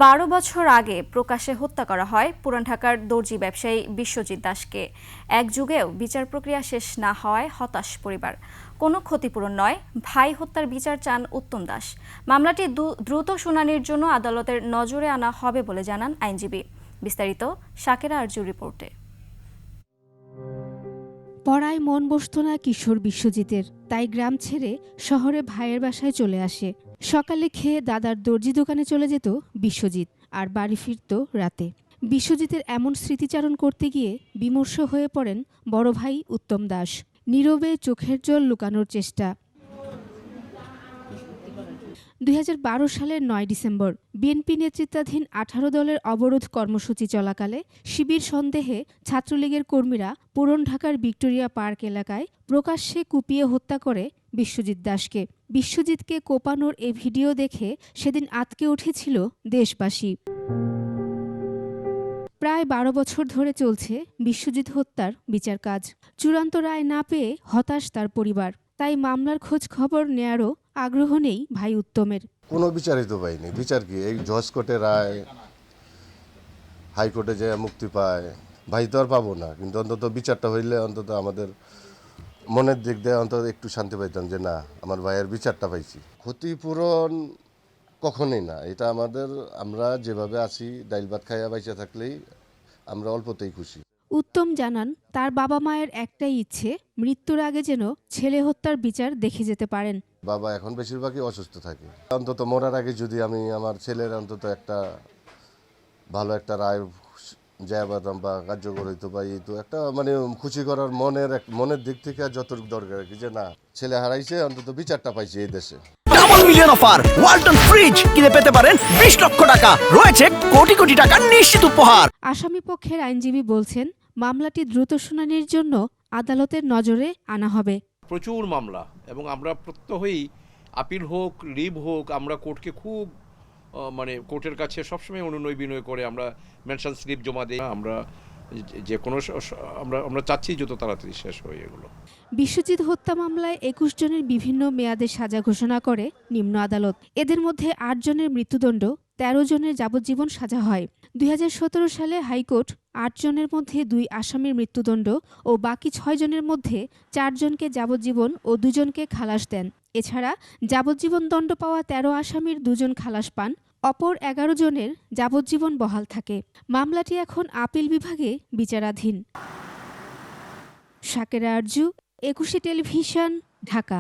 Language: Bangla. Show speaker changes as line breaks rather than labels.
12 বছর আগে প্রকাশ্যে হত্যা করা হয় পুরান ঢাকার দর্জি ব্যবসায়ী বিশ্বজিৎ দাসকে। এক যুগেও বিচার প্রক্রিয়া শেষ না হওয়ায় হতাশ পরিবার। কোনো ক্ষতিপূরণ নয়, ভাই হত্যার বিচার চান উত্তম দাস। মামলাটি দ্রুত শুনানির জন্য আদালতের নজরে আনা হবে বলে জানান আইনজীবী। বিস্তারিত শাকেরা আরজুর রিপোর্টে।
পড়ায় মন বসত না কিশোর বিশ্বজিতের, তাই গ্রাম ছেড়ে শহরে ভাইয়ের বাসায় চলে আসে। সকালে খেয়ে দাদার দর্জি দোকানে চলে যেত বিশ্বজিৎ, আর বাড়ি ফিরত রাতে। বিশ্বজিতের এমন স্মৃতিচারণ করতে গিয়ে বিমর্ষ হয়ে পড়েন বড় ভাই উত্তম দাস। নীরবে চোখের জল লুকানোর চেষ্টা। 2012 সালের 9 ডিসেম্বর বিএনপি নেতৃত্বাধীন 18 দলের অবরোধ কর্মসূচি চলাকালে শিবির সন্দেহে ছাত্রলীগের কর্মীরা পুরান ঢাকার ভিক্টোরিয়া পার্ক এলাকায় প্রকাশ্যে কুপিয়ে হত্যা করে বিশ্বজিৎ দাসকে। বিশ্বজিৎকে কোপানোর এ ভিডিও দেখে সেদিন আঁতকে উঠেছিল দেশবাসী। প্রায় 12 বছর ধরে চলছে বিশ্বজিৎ হত্যার বিচার কাজ। চূড়ান্ত রায় না পেয়ে হতাশ তার পরিবার, তাই মামলার খোঁজ খবর নেয়ারও আগ্রহ নেই ভাই উত্তমের।
কোনো বিচারই তো পাইনি। বিচার কি? এই জজ কোর্টে রায়, হাইকোর্টে যে মুক্তি পায়, ভাই তো আর পাবো না, কিন্তু অন্তত বিচারটা হইলে অন্তত আমাদের মনের দিক দিয়ে অন্তত একটু শান্তি পাইতাম যে না, আমার ভাইয়ের বিচারটা পাইছি। ক্ষতিপূরণ কখনোই না। এটা আমরা যেভাবে আছি, ডাইল ভাত খাইয়া বাইচা থাকলেই আমরা অল্পতেই খুশি।
উত্তম জানান, তার বাবা মায়ের একটাই ইচ্ছে, মৃত্যুর আগে যেন ছেলে হত্যার বিচার দেখে যেতে পারেন।
বাবা এখন বেশিরভাগই অসুস্থ থাকে। অন্তত মরার আগে যদি আমি আমার ছেলের অন্তত একটা ভালো একটা রায় যা বাদাম বা কার্যকর হইতো বা এই তো একটা মানে খুশি করার মনের দিক থেকে যতটুকু দরকার কি যে না, ছেলে হারাইছে, অন্তত বিচারটা পাইছে এই দেশে।
Double million offer Walton fridge কিনে পেতে পারেন 20 লক্ষ টাকা, রয়েছে কোটি কোটি টাকার নিশ্চিত উপহার।
আসামি পক্ষের আইনজীবী বলছেন, মামলাটি দ্রুত শুনানির জন্য আদালতের নজরে আনা হবে।
প্রচুর মামলা, এবং আমরা প্রত্যহই আপিল হোক, লিভ হোক, আমরা কোর্টকে খুব কোর্টের কাছে সবসময় অনুনয় বিনয় করে আমরা মেনশন স্লিপ জমা দিই। আমরা যে কোনো আমরা চাচ্ছি যত তাড়াতাড়ি শেষ হয় এগুলো।
বিশ্বজিৎ হত্যা মামলায় 21 জনের বিভিন্ন মেয়াদে সাজা ঘোষণা করে নিম্ন আদালত। এদের মধ্যে 8 জনের মৃত্যুদণ্ড, 13 জনের যাবজ্জীবন সাজা হয়। 2017 সালে হাইকোর্ট 8 জনের মধ্যে 2 আসামির মৃত্যুদণ্ড ও বাকি 6 জনের মধ্যে 4 জনকে যাবজ্জীবন ও 2 জনকে খালাস দেন। এছাড়া যাবজ্জীবন দণ্ড পাওয়া 13 আসামির 2 জন খালাস পান, অপর 11 জনের যাবজ্জীবন বহাল থাকে। মামলাটি এখন আপিল বিভাগে বিচারাধীন। শাকেরা আরজু, 21 টেলিভিশন, ঢাকা।